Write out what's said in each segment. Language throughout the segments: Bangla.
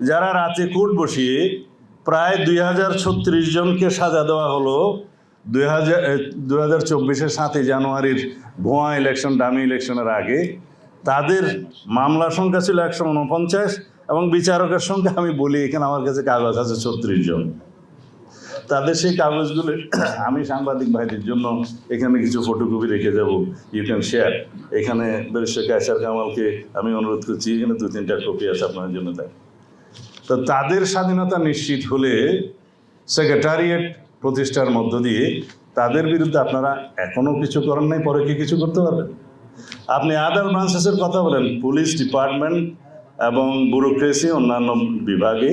যারা রাতে কোর্ট বসিয়ে প্রায় 2036 জনকে সাজা দেওয়া হলো 2024-এর 7 জানুয়ারির ভুয়া ইলেকশন, ডামি ইলেকশনের আগে। তাদের মামলার সংখ্যা ছিল 149 এবং বিচারকের সংখ্যা আমি বলি এখানে আমার কাছে কাগজ আছে 36 জন। তাদের সেই কাগজগুলো আমি সাংবাদিক ভাইদের জন্য এখানে কিছু ফটোকপি রেখে যাব, ইউ ক্যান শেয়ার। এখানে ব্যারিস্টার কায়সার কামালকে আমি অনুরোধ করছি, এখানে 2-3টা কপি আছে আপনার জন্য। তাই তো তাদের স্বাধীনতা নিশ্চিত হলে সেক্রেটারিয়েট প্রতিষ্ঠার মধ্য দিয়ে তাদের বিরুদ্ধে আপনারা এখনও কিছু করেন নাই, পরে কি কিছু করতে পারবেন? আপনি আদার ব্রাঞ্চেসের কথা বলেন, পুলিশ ডিপার্টমেন্ট এবং ব্যুরোক্রেসি অন্যান্য বিভাগে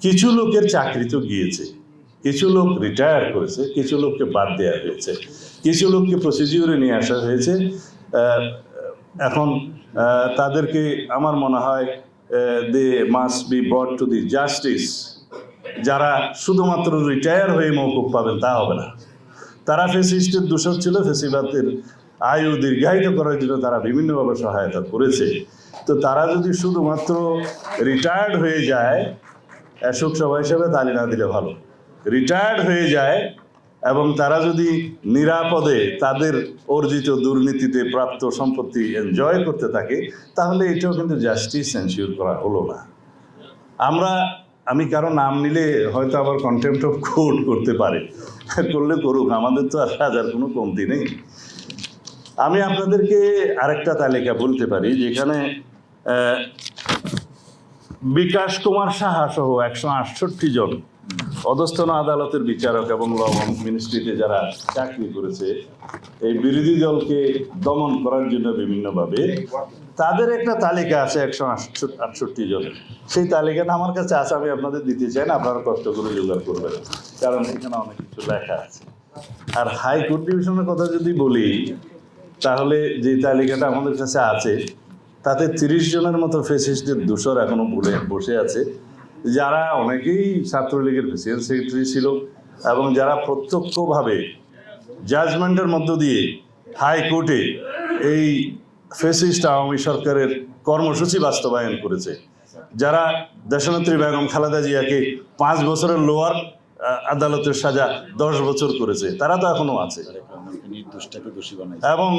কিছু লোকের চাকরি তো গিয়েছে, কিছু লোক রিটায়ার করেছে, কিছু লোককে বাদ দেওয়া হয়েছে, কিছু লোককে প্রসিডিউরে নিয়ে আসা হয়েছে। এখন তাদেরকে আমার মনে হয় they must be brought to the justice. যারা শুধুমাত্র রিটায়ার হয়ে মওকুফ পাবেন তা হবে না। তারা ফ্যাসিস্টের দূষক ছিল, ফ্যাসিবাদের আয়ু দীর্ঘায়িত করার জন্য তারা বিভিন্নভাবে সহায়তা করেছে। তো তারা যদি শুধুমাত্র রিটায়ার্ড হয়ে যায়, শোকসভা হিসেবে তালি না দিলে ভালো, রিটায়ার্ড হয়ে যায় এবং তারা যদি নিরাপদে তাদের অর্জিত দুর্নীতিতে প্রাপ্ত সম্পত্তি এনজয় করতে থাকে, তাহলে এটাও কিন্তু জাস্টিস এনশিওর করা হলো না। আমি কারো নাম নিলে হয়তো আবার কন্টেম্পট অফ কোর্ট করতে পারে, করলে করুক, আমাদের তো আর সাজার কোনো কমতি নেই। আমি আপনাদেরকে আরেকটা তালিকা বলতে পারি, যেখানে বিকাশ কুমার সাহা সহ 168 জন অধস্তন আদালতের বিচারক এবং ল মিনিস্ট্রিতে যারা চাকরি করেছে এই বিরোধী দলকে দমন করার জন্য বিভিন্নভাবে, তাদের একটা তালিকা আছে 168 জন। সেই তালিকাটা আমার কাছে আছে, আমি আপনাদের দিতে চাই না, আপনারা কষ্ট করে জোগাড় করবেন, কারণ এখানে অনেক কিছু লেখা আছে। আর হাইকোর্ট ডিভিশনের কথা যদি বলি, তাহলে যে তালিকাটা আমাদের কাছে আছে তাতে 30 জনের মতো ফ্যাসিস্টদের দূষর এখনো বসে আছে, যারা অনেকেই ছাত্রলীগের প্রেসিডেন্ট সেক্রেটারি ছিল এবং যারা প্রত্যক্ষভাবে জাজমেন্টের মধ্য দিয়ে হাইকোর্টে এই ফ্যাসিস্ট আওয়ামী সরকারের কর্মসূচি বাস্তবায়ন করেছে, যারা দেশনেত্রী বেগম খালেদা জিয়াকে 5 বছরের লোয়ার আদালতের সাজা 10 বছর করেছে, তারা তো এখনো আছে। এবং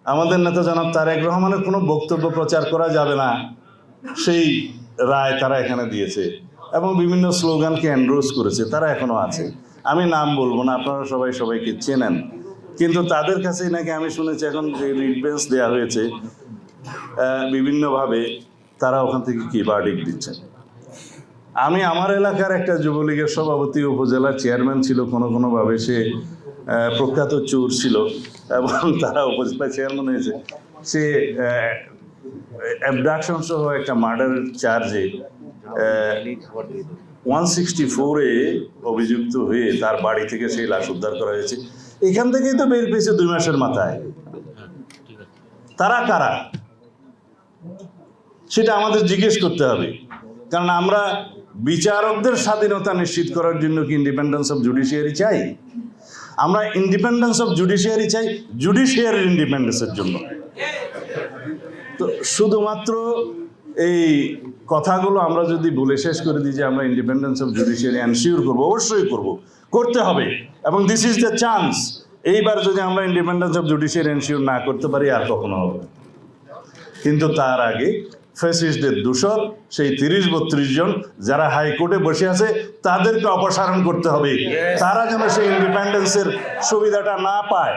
আমাদের নেতা জনাব তারেক রহমানের কোনো বক্তব্য প্রচার করা যাবে না সেই রায় তারা এখানে দিয়েছে এবং বিভিন্ন স্লোগানকে এন্ডোর্স করেছে, তারা এখনো আছে। আমি নাম বলবো না, আপনারা সবাইকে চেনেন, কিন্তু তাদের কাছেই নাকি আমি শুনেছি এখন যে রিট বেঞ্চ দেওয়া হয়েছে বিভিন্নভাবে, তারা ওখান থেকে কি ভার্ডিক্ট দিচ্ছেন। আমি আমার এলাকার একটা যুবলীগের সভাপতি, উপজেলার চেয়ারম্যান ছিল, কোনোভাবে সে প্রখ্যাত চোর ছিল এবং তারা উপজেলা চেয়ারম্যান হয়েছে। সে অ্যাবডাকশন সহ একটা মার্ডারের চার্জে 164-এ অভিযুক্ত হয়ে তার বাড়ি থেকে সেই লাশ উদ্ধার করা হয়েছে। এখান থেকেই তো বের পেয়েছে 2 মাসের মাথায়। তারা কারা সেটা আমাদের জিজ্ঞেস করতে হবে, কারণ আমরা বিচারকদের স্বাধীনতা নিশ্চিত করার জন্য কি ইন্ডিপেন্ডেন্স অফ জুডিশিয়ারি চাই? আমরা ইন্ডিপেন্ডেন্স অফ জুডিশিয়ারি চাই জুডিশিয়ারির ইন্ডিপেন্ডেন্সের জন্য। তো শুধুমাত্র এই কথাগুলো আমরা যদি বলে শেষ করে দিই যে আমরা ইন্ডিপেন্ডেন্স অফ জুডিশিয়ারি এনশিওর করবো, অবশ্যই করতে হবে এবং দিস ইজ দ্য চান্স। এইবার যদি আমরা ইন্ডিপেন্ডেন্স অফ জুডিশিয়ারি এনশিওর না করতে পারি, আর কখনো হবে। কিন্তু তার আগে ফ্যাসিস্টদের দূষক সেই 30-32 জন যারা হাইকোর্টে বসে আছে তাদেরকে অপসারণ করতে হবে, তারা যেন সেই ইন্ডিপেন্ডেন্সের সুবিধাটা না পায়।